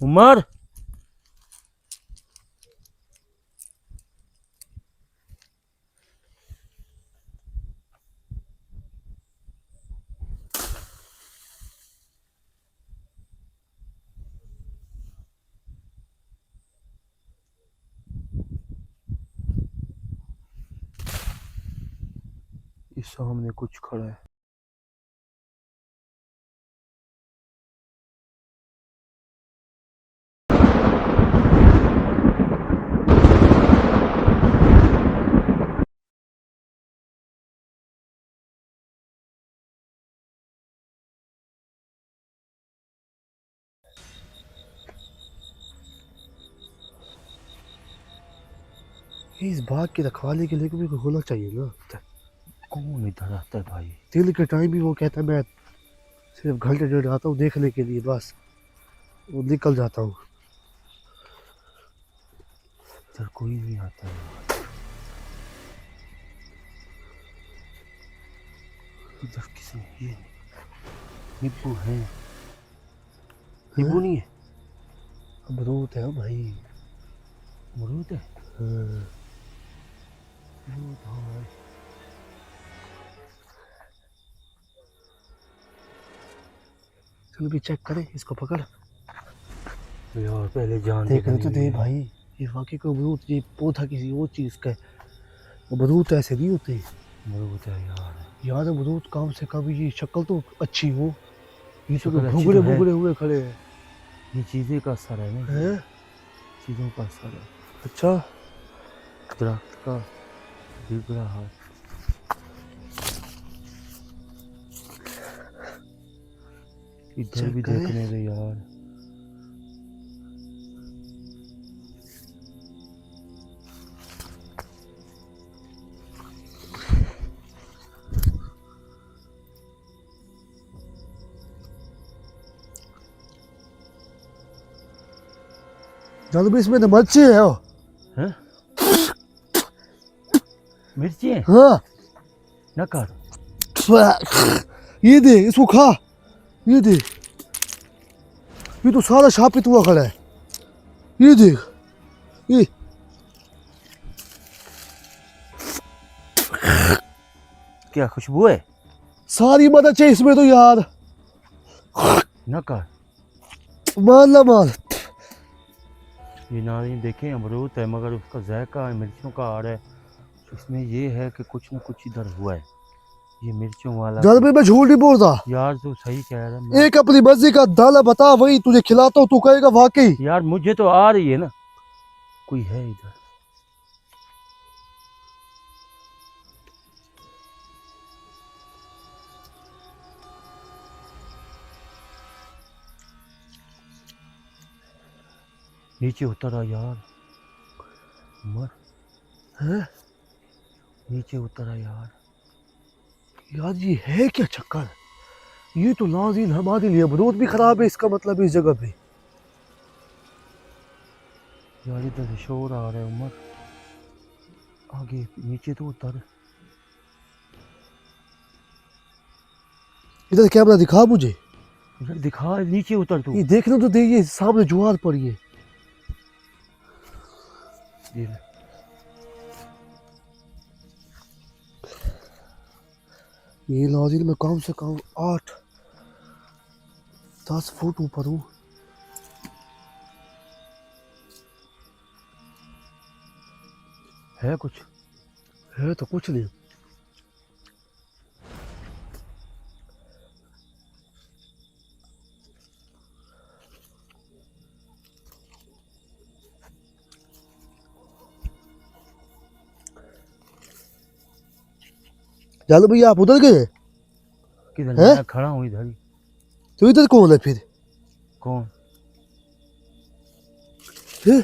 उमर, इस सामने कुछ खड़ा है। इस बाग की रखवाली के लिए भी कोई होना चाहिए ना। कौन इधर आता है भाई? दिन के टाइम भी वो कहता है मैं सिर्फ घंटे डेढ़ आता हूँ देखने के लिए, बस वो निकल जाता हूँ। इधर कोई नहीं आता है। इधर किसी ये नींबू है? नींबू नहीं है? अमरूद है भाई। अमरूद है? हाँ। अमरूद है। चल भी चेक करें, इसको पकड़। यार पहले जान देख रहे देखनी तो हुई दे है। भाई, ये वाकई को अमरूद, ये पौधा किसी और चीज का है। अमरूद ऐसे नहीं होते अमरूद है यार। यार। अमरूद कम से कम ये शक्ल तो अच्छी हो, ये तो शक्ल अच्छी तो भुगड़े है। भुगड़े हुए खड़े हैं। ये चीज़ें का असर है ना, ये हैं? चीज़ों का असर है। अच्छा। दरख्त का बिगड़ा हाथ। इधर चेक भी करें। देखने दे यार। चल भी इसमें तो मच्छी है। हैं? मिर्ची है? हाँ। न कर। ये दे, इसको खा। ये दे, ये तो सारा शापित हुआ खड़ा है। ये देख, ये क्या खुशबू है? सारी मदद चाहिए इसमें तो यार। न कर। मान ला मान। ये नारियल देखें, अमरूद है मगर उसका जायका मिर्चों का आ रहा है। इसमें ये है कि कुछ न कुछ इधर हुआ है, ये मिर्चों वाला जल भी मैं झूठ नहीं बोलता। यार तू सही कह रहा है। मैं एक अपनी मर्जी का दाना बता, वही तुझे खिलाता हूँ, तू कहेगा वाकई। यार मुझे तो आ रही है ना, कोई है इधर। नीचे उतर आ यार। उमर, हैं? नीचे उतर आ यार। यार ये है क्या चक्कर? ये तो नाज़ीन हमारे लिए अमरूद भी खराब है, इसका मतलब इस जगह पे। यार इधर से शोर आ रहा है उमर, आगे नीचे तो उतर। इधर कैमरा दिखा मुझे। इधर दिखा, नीचे उतर तू। ये देखना तो दे, ये सामने जुआर पड़ी है। ये ले। ये नाज़ीन में कम से कम 8-10 फुट ऊपर हूँ। है कुछ? है तो कुछ नहीं। चलो भैया, आप उधर गए किधर? हैं? मैं खड़ा हूँ इधर ही। तो इधर कौन है फिर? कौन? है?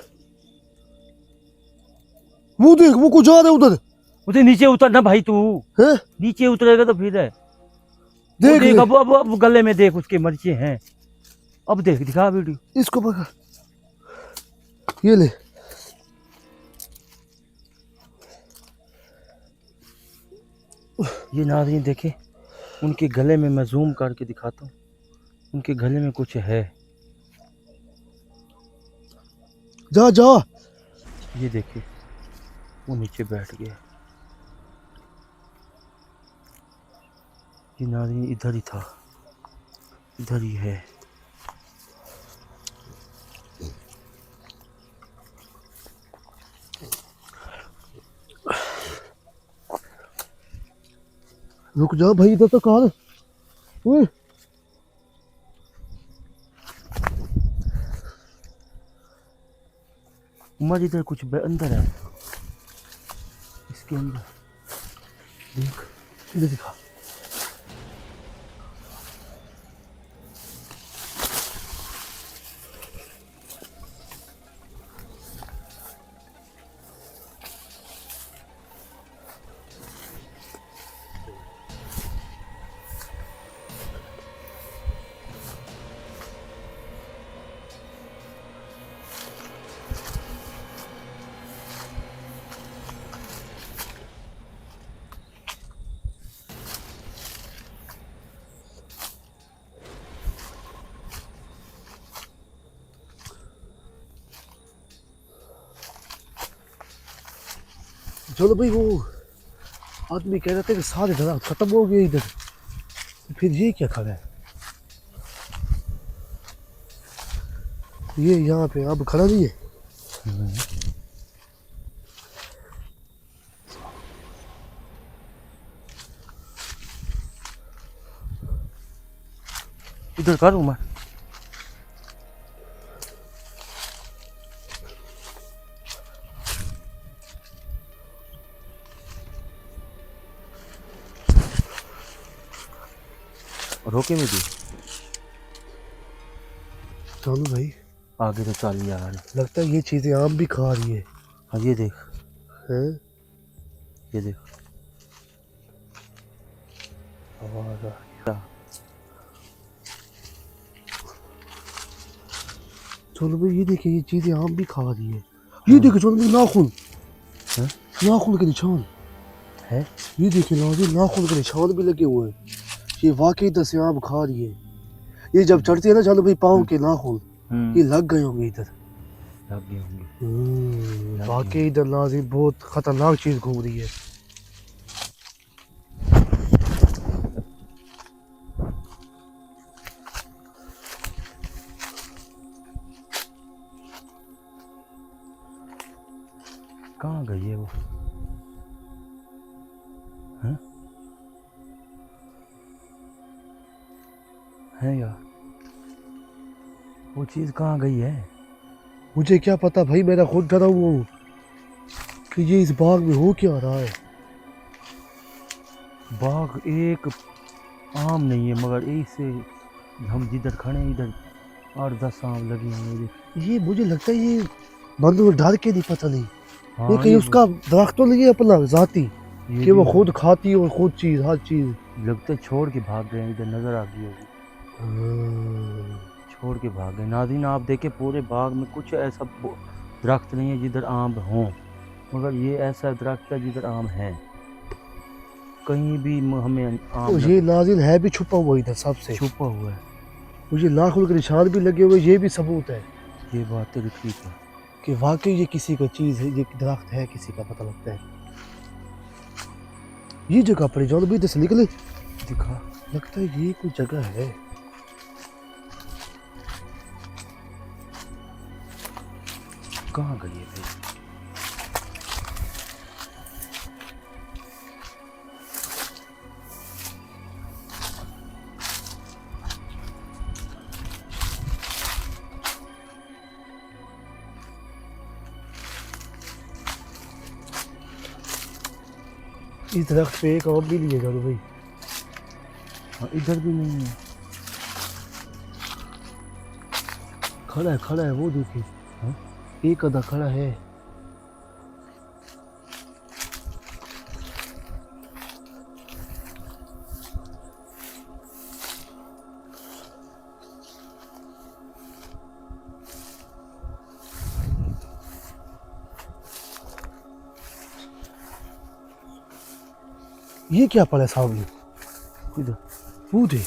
वो देख, वो कुछ आ रहा है उधर। उसे नीचे उतर ना भाई तू। है? नीचे उतरेगा तो फिर है। वो देख देख, ले, अब गले में देख उसके मर्चे हैं। अब देख, दिखा वीडियो। इसको पकड़। ये ले। ये नाज़रीन देखे, उनके गले में मैं जूम करके दिखाता हूँ, उनके गले में कुछ है। जा जा। ये देखिए वो नीचे बैठ गया। ये नाज़रीन इधर ही था, इधर ही है। रुक जा भाई, इधर तो कार। ओए उमर इधर कुछ अंदर है, इसके अंदर देख, इधर दिखा। चलो भाई, वो आदमी कह रहा था कि सारे दरख्त खत्म हो गए इधर, फिर ये क्या खड़ा है? ये यहाँ पे अब खड़ा नहीं है। इधर कर उमर। रोके में भी चलो भाई, आगे तो चल यार। लगता है ये चीजें आम भी खा रही है। हाँ ये देख, हैं? ये देख आवाज आ रही है। चलो भाई, ये देखिए, ये चीजें आम भी खा रही है। ये देखिए चलो भाई, नाखून, हैं? नाखून के निशान है। ये देखिए नाज़रीन, नाखून के निशान भी लगे हुए हैं। ये वाकई इधर से आम खा रही है। ये जब चढ़ती है ना, चलो भाई, पाँव के नाखून ये लग गए होंगे इधर। लग गए होंगे। वाकई इधर नाज़रीन बहुत खतरनाक चीज घूम रही है। कहाँ गई है वो? हैं? है यार, वो चीज़ कहाँ गई है? मुझे क्या पता भाई, मेरा खुद डरा हुआ हूँ कि ये इस बाग में हो क्या रहा है। बाग एक आम नहीं है, मगर इससे हम जिधर खड़े हैं इधर 8-10 आम लगे हैं। ये मुझे लगता है ये बंदूक डर के नहीं, पता नहीं हाँ, ये कहीं उसका दरख्त तो नहीं है अपना जाती कि वो खुद खाती और खुद चीज हर चीज। लगता है छोड़ के भाग गए, इधर नजर आ गई होगी, छोड़ के भाग गए। नाज़रीन आप देखें, पूरे बाग में कुछ ऐसा दरख्त नहीं है जिधर आम हों, मगर ये ऐसा दरख्त है जिधर आम है। कहीं भी हमें आम तो ये नाज़रीन है भी छुपा हुआ इधर, सबसे छुपा हुआ है। मुझे नाखून के निशान भी लगे हुए, ये भी सबूत है ये बात तेरी ठीक है कि वाकई ये किसी का चीज है, ये दरख्त है किसी का, पता लगता है। ये जगह पर जाओ भी, इधर से निकले, दिखा। लगता है ये कोई जगह है। कहाँ गई है भाई? इस दरख्त पे एक आम भी नहीं है जानो भाई। हाँ, इधर भी नहीं है। खड़ा है वो देखिए। हाँ? एक आधा खड़ा है। ये क्या पड़ा है सामने? इधर वो दे,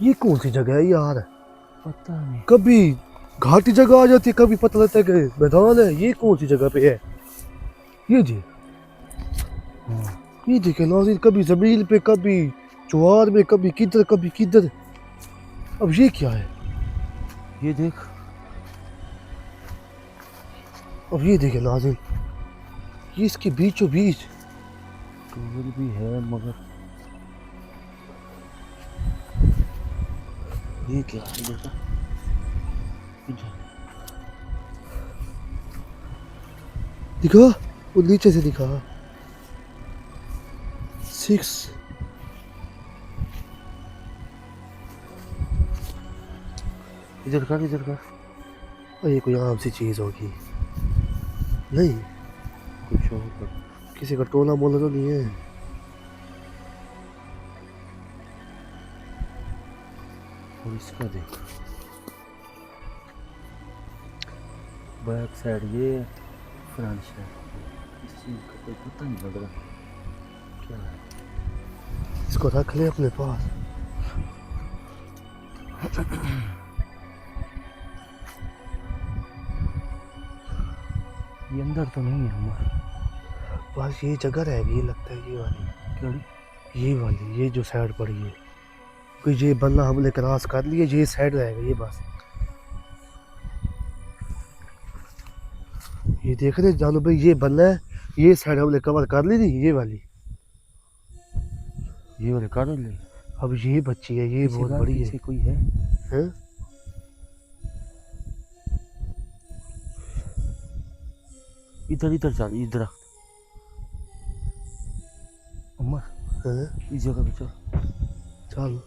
ये कौन सी जगह है यार? पता नहीं। कभी घाटी जगह आ जाती है, कभी पता लगता है कि मैदान है। ये कौन सी जगह पे है? ये जी, हाँ, ये देखे नाज़रीन, कभी जमीन पे, कभी ज्वार में, कभी किधर कभी किधर। अब ये क्या है? ये देख। अब ये देखे नाज़रीन, ये इसके बीचों बीच ट्यूबवेल भी है, मगर ये क्या है बेटा? इधर। दिखा, वो नीचे से दिखा 6। इधर कर, इधर कर। और ये कोई आम सी चीज होगी? नहीं, कुछ और कर। किसी का टोला मोला तो नहीं है? और इसका देख, बैक साइड ये, फ्रंट साइड। इस चीज का कोई पता नहीं लग रहा क्या है। इसको रख ले अपने पास। ये अंदर तो नहीं है हमारे। बस ये जगह रह गई लगता है, ये वाली। क्या? ये वाली, ये जो साइड पड़ी है, कोई ये बल्ला हमने क्रॉस कर लिया, ये साइड रहेगा ये बस। ये देख रहे जानू भाई, ये बल्ला है, ये साइड हमने कवर कर ली थी, ये वाली। ये वाले कर ले। अब ये बच्ची है, ये बहुत बड़ी है। कोई है? हैं? इधर इधर चल, इधर। उमर, हैं? इस जगह पे चल। चल।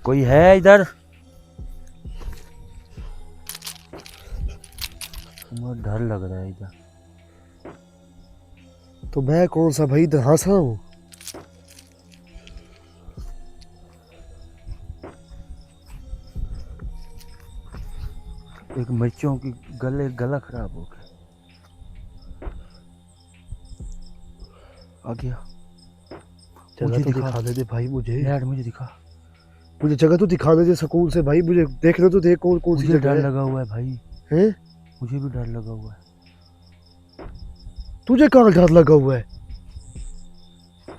कोई है इधर? उमर, डर लग रहा है इधर। तो मैं कौन सा भाई इधर हंस रहा हूँ? एक मिर्चों की गला खराब हो गया। आ गया। जगह तो दिखा दे भाई मुझे। यार मुझे दिखा। मुझे जगह तो दिखा दे सुकून से भाई, मुझे देखना तो दे कौन कौन सी मुझे जगह डर है। लगा हुआ है भाई। हैं? मुझे भी डर लगा हुआ है। तुझे कहाँ डर लगा हुआ है?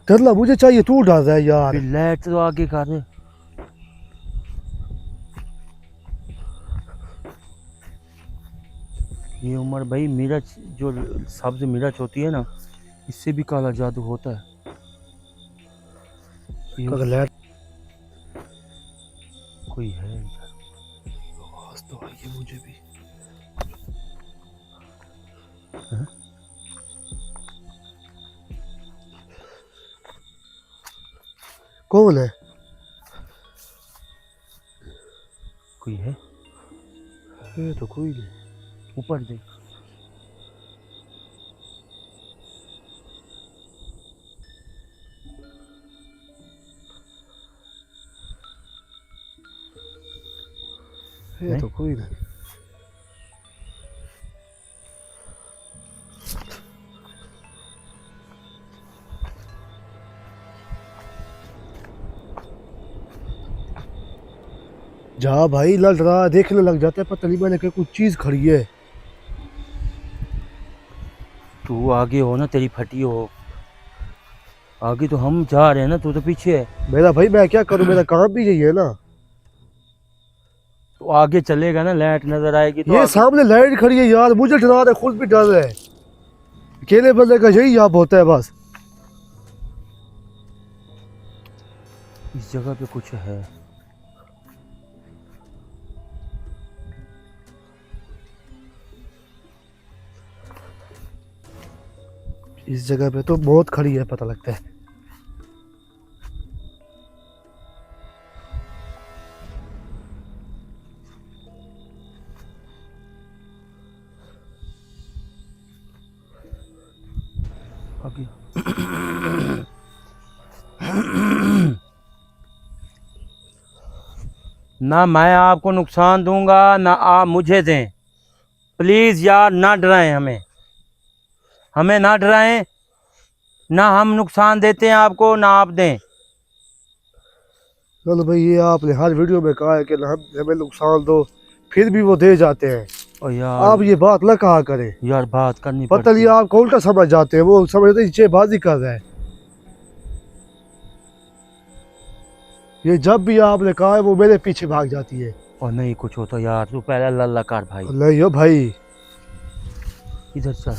डरना मुझे चाहिए, तू डर रहा है यार। फिर लाइट तो आगे कर दे। ये उमर भाई, मिर्च जो सब्ज मिर्च होती है ना, इससे भी काला जादू होता है। अगर लाइट कोई है इधर? आवाज तो आई है मुझे भी। हाँ? कौन है? कोई है? ये तो कोई नहीं। ऊपर देख। ये तो कोई नहीं। जा भाई, लड़ रहा, देखने लग जाता है, पता नहीं मैंने कहा कुछ चीज खड़ी है। तू आगे हो ना, तेरी फटी हो। आगे तो हम जा रहे हैं ना, तू तो पीछे है। मेरा भाई मैं क्या करूं, मेरा काम भी यही है ना। तो आगे चलेगा ना, लाइट नजर आएगी तो ये आगे। सामने लाइट खड़ी है यार, मुझे डरा रहा है, खुद भी डर रहा है। अकेले बंदे का यही याब होता है बस। इस जगह पे कुछ है। इस जगह पे तो बहुत खड़ी है, पता लगता है। आगे। ना मैं आपको नुकसान दूंगा, ना आप मुझे दें। प्लीज यार, ना डराएं हमें, हमें ना डराएं। ना हम नुकसान देते हैं आपको ना आप दें। चलो भाई, ये आपने हर वीडियो में कहा है कि हम हमें नुकसान दो, फिर भी वो दे जाते हैं। और यार आप ये बात न कहा करें। यार बात करनी पता पड़ती नहीं है। आप उल्टा समझ जाते हैं, वो समझते हैं चेबाजी कर रहा है। ये जब भी आपने कहा है वो मेरे पीछे भाग जाती है। और नहीं कुछ होता यार, तू पहले अल्लाह कर भाई। नहीं हो भाई, इधर चल।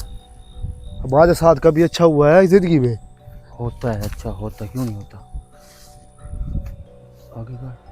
हमारे साथ कभी अच्छा हुआ है जिंदगी में? होता है, अच्छा होता क्यों नहीं होता। आगे कर।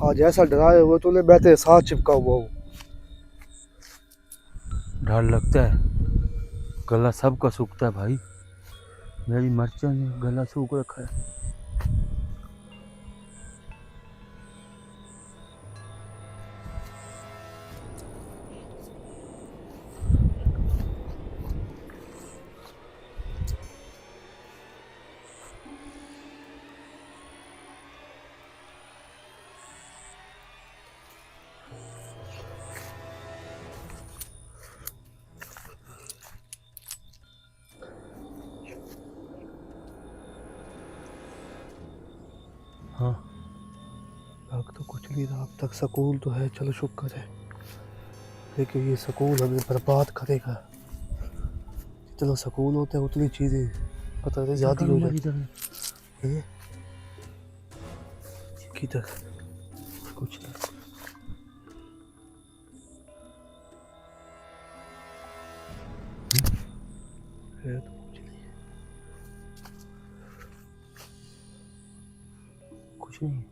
आज ऐसा डराए हुए तूने, मैं तेरे साथ चिपका हुआ हूँ। डर लगता है, गला सबका सूखता है भाई। मेरी मर्चा ने गला सूख रखा है। हाँ, लग तो कुछ नहीं रहा अब तक। सुकून तो है, चलो शुक्र है, लेकिन ये सुकून हमें बर्बाद करेगा। जितना सुकून होता है उतनी चीज़ें पता नहीं ज़्यादा हो जाती है। किधर? कुछ नहीं। है तो कुछ नहीं। कुछ नहीं।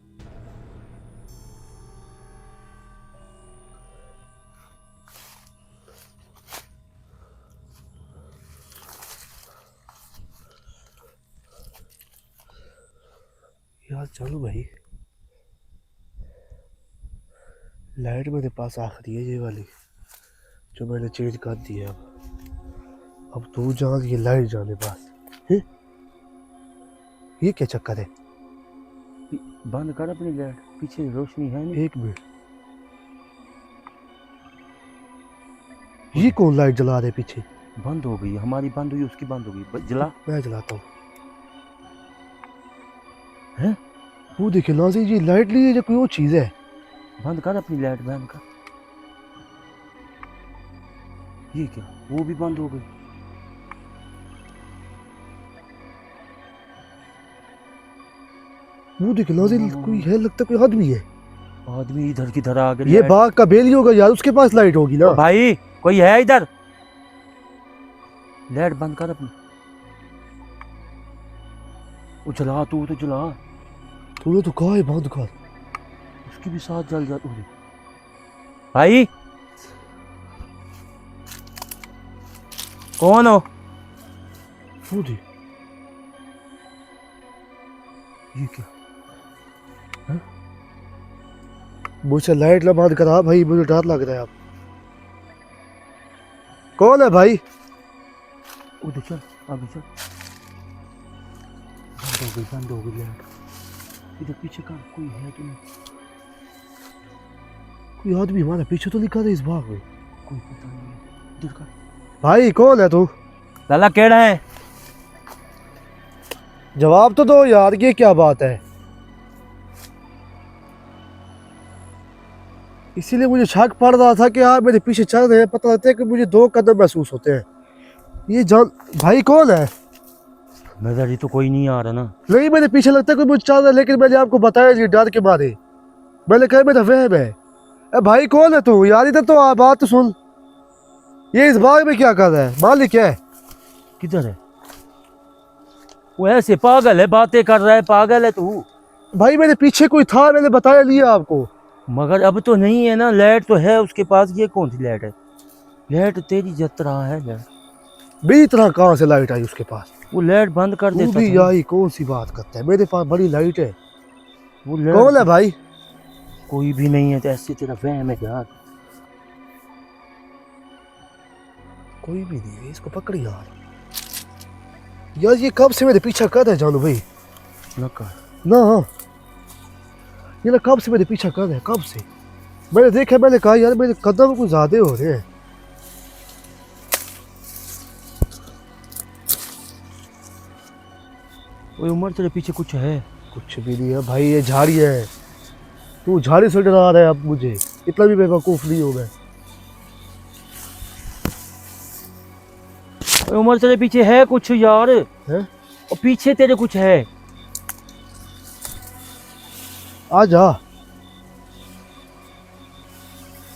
यार चलो भाई, लाइट मेरे पास आखिरी है ये वाली, जो मैंने चेंज कर दी है। अब तू जान, ये लाइट जाने पास है? ये क्या चक्कर है? बंद कर अपनी लाइट, पीछे रोशनी है नहीं। एक मिनट, ये कौन लाइट जला रहे पीछे? बंद हो गई हमारी, बंद हुई उसकी बंद हो गई। जला। मैं जलाता हूँ। हैं? वो देखिए नाज़ी, ये लाइट ली है या कोई और चीज़ है? बंद कर अपनी लाइट, बंद कर। ये क्या, वो भी बंद हो गई। वो देखिए नाज़ी, कोई है, लगता है कोई आदमी है। आदमी इधर किधर आ गया। ये बाग का बेली होगा यार, उसके पास लाइट होगी ना। भाई कोई है इधर? लाइट बंद कर अपनी। वो जला, तू तो जला। तूने तो कहा है बंद कर। उसकी भी साथ जल जाती है भाई। कौन हो? वो देख, ये क्या? मुझसे लाइट ना बंद करा भाई, मुझे डर लग रहा है। अब कौन है भाई? उधर चल, आगे चल। बंद हो गई लाइट। इधर पीछे का कोई है तो नहीं? कोई आदमी हमारे पीछे तो लिखा था इस बाग में। कोई पता नहीं है। इधर का भाई कौन है तू? लाला केड़ा है? जवाब तो दो यार, ये क्या बात है? इसीलिए मुझे शक पड़ रहा था कि यार मेरे पीछे चल रहे हैं, पता लगता है कि मुझे दो कदम महसूस होते हैं। ये जान भाई कौन है? नजर ही तो कोई नहीं आ रहा ना। नहीं, मेरे पीछे लगता है कोई मुझे चल रहा है, लेकिन मैंने आपको बताया नहीं, डर के मारे। मैंने कहा मेरा वहम है। ए भाई कौन है तू यार? इधर तो आ, बात तो सुन। ये इस बाग में क्या कर रहा है? मालिक है? किधर है वो? ऐसे पागल है, बातें कर रहा है, पागल है तू। भाई मेरे पीछे कोई था, मैंने बताया नहीं आपको। मगर अब तो नहीं है ना, लाइट तो है उसके पास। ये कौन सी लाइट है? लाइट तेरी जत रहा है लाइट। भी इतना कहाँ से लाइट आई उसके पास? वो लाइट बंद कर तू देता भी था ना। आई, कौन सी बात करता है? मेरे पास बड़ी लाइट है। वो कौन है लाइट भाई? कोई भी नहीं है, तो ऐसे तेरा वहम है यार। कोई भी नहीं है, इसको पकड़ यार। यार ये कब से मेरे पीछा कर रहा है जानू भाई? न कर। ना, ये ना कब से मेरे पीछा कर रहा है, कब से? मैंने देखा, मैंने कहा यार मेरे कदम कुछ ज्यादा हो रहे हैं। ओए उमर, तेरे पीछे कुछ है? कुछ भी नहीं है भाई, ये झाड़ी है। तू झाड़ी से डरा रहा है अब मुझे। इतना भी बेवकूफ नहीं हूं मैं। ओए उमर, तेरे पीछे है कुछ यार। है? और पीछे तेरे कुछ है। आ जा।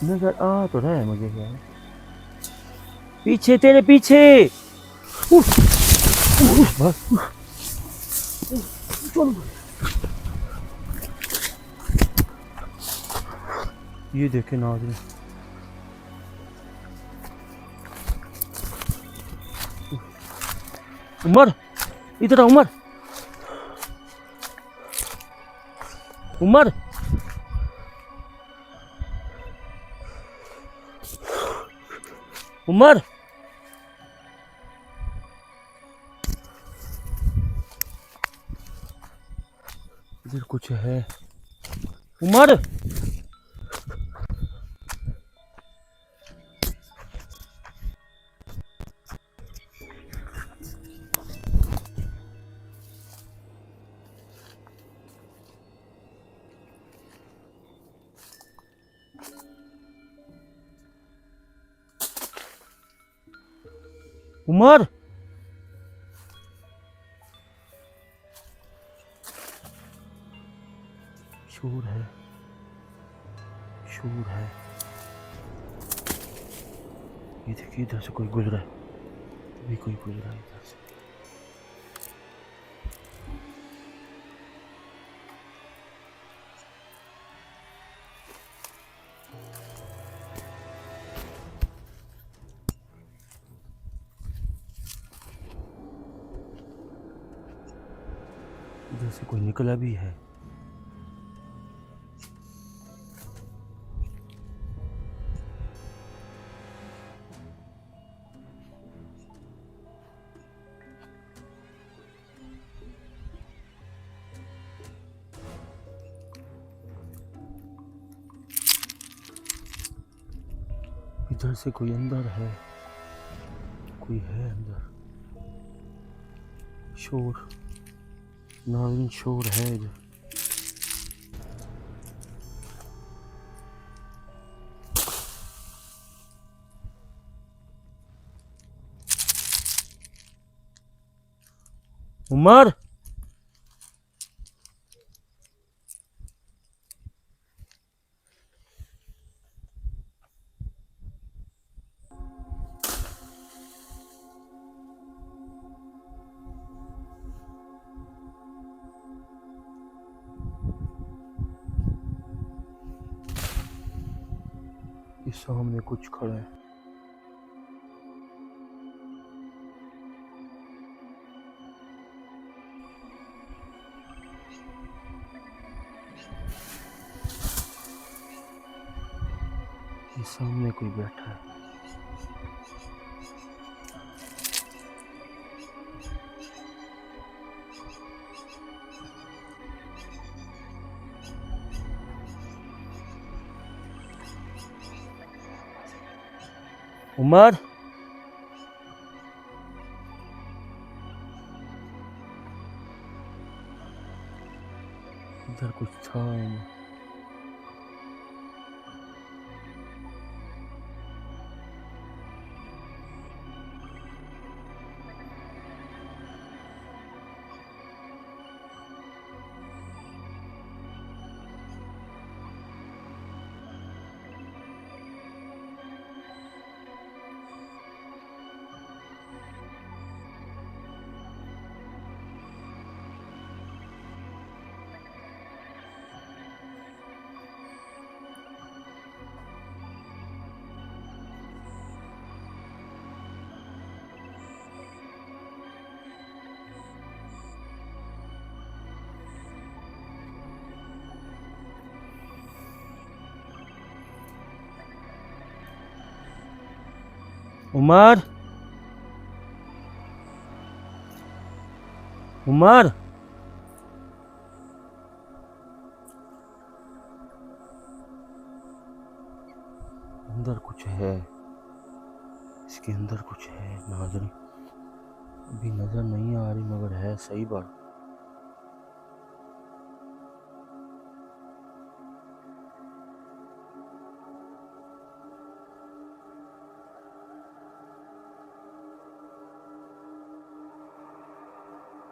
नजर आ तो रहा है मुझे यार, पीछे, तेरे पीछे। बस चल। ये देखे नाज़रीन, उमर, इधर आ उमर। उमर, उमर, इधर कुछ है। उमर, उमर, शोर है, शोर है। ये देखिए, इधर से कोई गुजरा है, अभी कोई गुजरा है इधर से। इधर से कोई निकला भी है। इधर से कोई अंदर है, कोई है अंदर। शोर, नाज़रीन, शोर है इधर। उमर, इस सामने कुछ खड़ा है। इस सामने कोई बैठा है। उमर, इधर कुछ था नहीं। उमर, उमर, अंदर कुछ है, इसके अंदर कुछ है नाज़रीन, अभी नज़र नहीं आ रही मगर है सही बात।